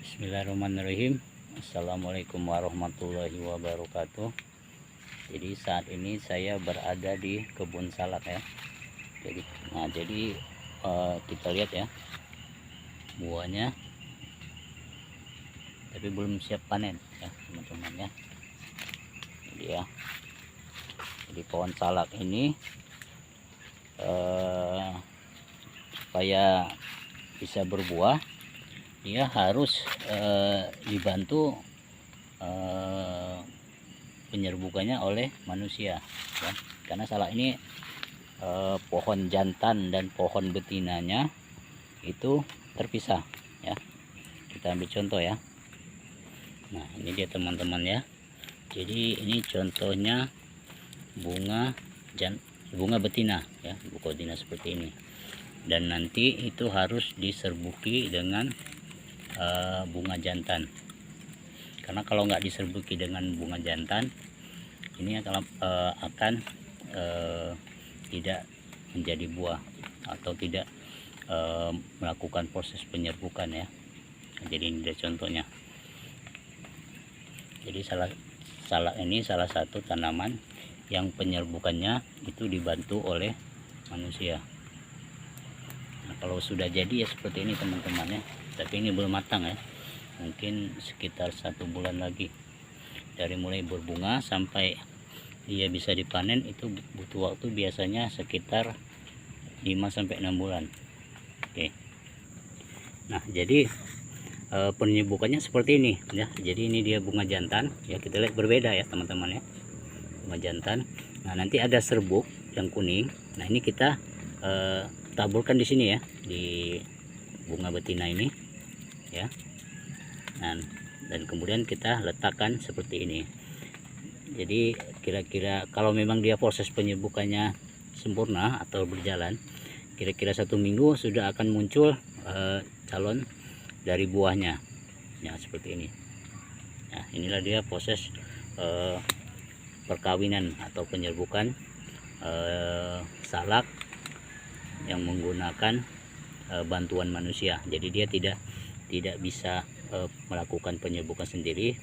Bismillahirrahmanirrahim. Assalamualaikum warahmatullahi wabarakatuh. Jadi saat ini saya berada di kebun salak ya. Jadi kita lihat ya buahnya, tapi belum siap panen ya teman-teman ya. Jadi pohon salak ini supaya bisa berbuah, dia harus dibantu penyerbukannya oleh manusia ya. Karena salak ini pohon jantan dan pohon betinanya itu terpisah ya. Kita ambil contoh ya. Nah, ini dia teman-teman ya. Jadi ini contohnya bunga betina ya, betina seperti ini. Dan nanti itu harus diserbuki dengan bunga jantan. Karena kalau nggak diserbuki dengan bunga jantan, ini akan tidak menjadi buah atau tidak melakukan proses penyerbukan ya. Jadi ini dia contohnya. Jadi salak ini salah satu tanaman yang penyerbukannya itu dibantu oleh manusia. Nah, kalau sudah jadi ya seperti ini teman-teman ya. Tapi ini belum matang ya, mungkin sekitar 1 bulan lagi. Dari mulai berbunga sampai dia bisa dipanen itu butuh waktu biasanya sekitar 5-6 bulan. Oke. Nah, jadi penyerbukannya seperti ini ya. Jadi ini dia bunga jantan ya, kita lihat berbeda ya teman-teman ya, bunga jantan. Nah, nanti ada serbuk yang kuning. Nah, ini kita taburkan di sini ya, di bunga betina ini ya. Dan kemudian kita letakkan seperti ini. Jadi kira-kira kalau memang dia proses penyerbukannya sempurna atau berjalan, kira-kira 1 minggu sudah akan muncul calon dari buahnya ya, seperti ini. Nah, inilah dia proses perkawinan atau penyerbukan salak yang menggunakan bantuan manusia. Jadi dia tidak bisa melakukan penyerbukan sendiri,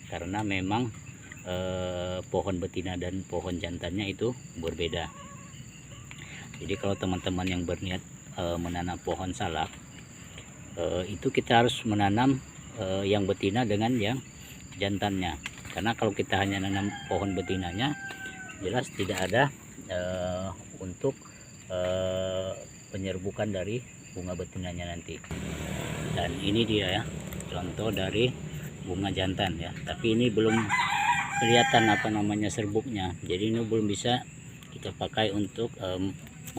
karena memang pohon betina dan pohon jantannya itu berbeda. Jadi kalau teman-teman yang berniat menanam pohon salak, itu kita harus menanam yang betina dengan yang jantannya. Karena kalau kita hanya nanam pohon betinanya, jelas tidak ada untuk penyerbukan dari bunga betinanya nanti. Dan ini dia ya, contoh dari bunga jantan ya. Tapi ini belum kelihatan serbuknya. Jadi ini belum bisa kita pakai untuk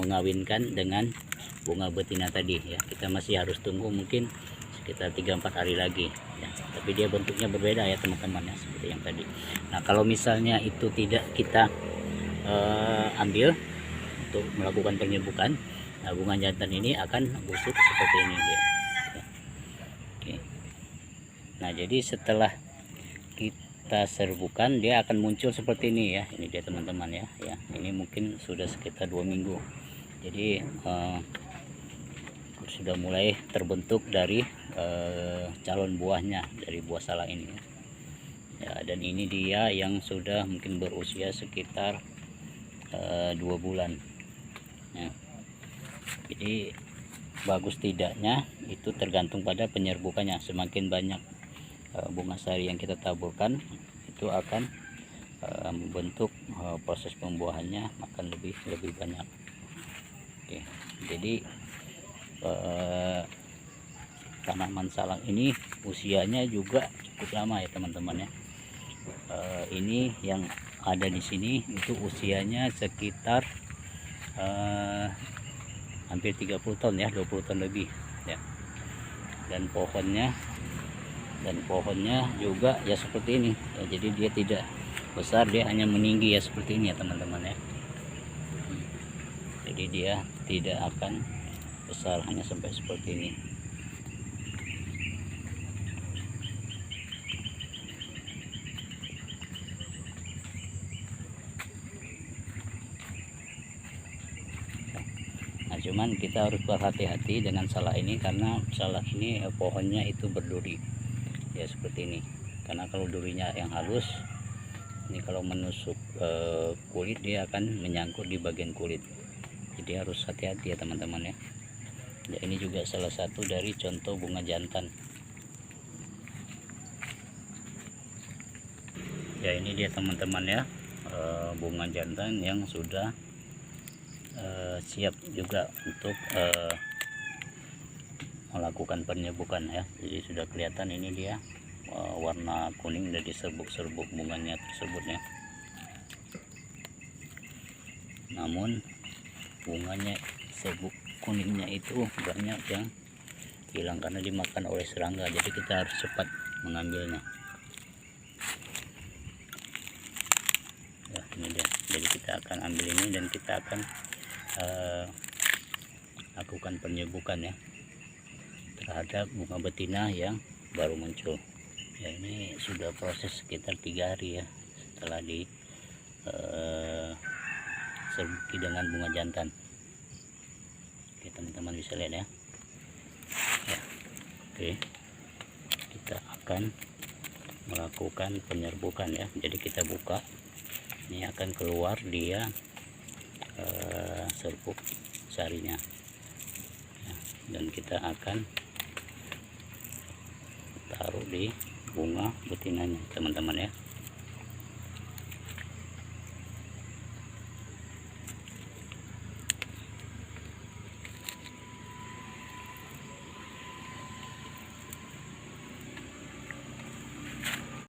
mengawinkan dengan bunga betina tadi ya. Kita masih harus tunggu mungkin sekitar 3-4 hari lagi ya. Tapi dia bentuknya berbeda ya teman-teman ya, seperti yang tadi. Nah, kalau misalnya itu tidak kita ambil untuk melakukan penyerbukan, nah, bunga jantan ini akan busuk seperti ini dia ya. Oke. Nah, jadi setelah kita serbukan, dia akan muncul seperti ini ya. Ini dia teman-teman ya. Ini mungkin sudah sekitar 2 minggu. Jadi sudah mulai terbentuk dari calon buahnya, dari buah salak ini ya. Dan ini dia yang sudah mungkin berusia sekitar 2 bulan ya. Jadi bagus tidaknya itu tergantung pada penyerbukannya. Semakin banyak bunga sari yang kita taburkan, itu akan membentuk proses pembuahannya akan lebih banyak. Oke, jadi tanaman salak ini usianya juga cukup lama ya teman-teman ya. Ini yang ada di sini itu usianya sekitar hampir 30 tahun ya, 20 tahun lebih ya. Dan pohonnya juga ya seperti ini ya. Jadi dia tidak besar, dia hanya meninggi ya seperti ini ya teman-teman ya. Jadi dia tidak akan besar, hanya sampai seperti ini. Nah, cuman kita harus berhati-hati dengan salak ini, karena salak ini pohonnya itu berduri ya seperti ini. Karena kalau durinya yang halus ini kalau menusuk kulit dia akan menyangkut di bagian kulit, jadi harus hati-hati ya teman-teman ya. Ya, ini juga salah satu dari contoh bunga jantan. Ya ini dia teman-teman ya, bunga jantan yang sudah siap juga untuk melakukan penyerbukan ya. Jadi sudah kelihatan ini dia warna kuning dari serbuk-serbuk bunganya tersebut ya. Namun bunganya, serbuk kuningnya itu banyak yang hilang karena dimakan oleh serangga, jadi kita harus cepat mengambilnya ya. Ini dia, jadi kita akan ambil ini dan kita akan lakukan penyerbukan ya terhadap bunga betina yang baru muncul ya. Ini sudah proses sekitar 3 hari ya setelah di serbuki dengan bunga jantan. Oke teman-teman bisa lihat ya. Oke, kita akan melakukan penyerbukan ya. Jadi kita buka, ini akan keluar dia serbuk sarinya ya, dan kita akan taruh di bunga betinanya teman-teman ya.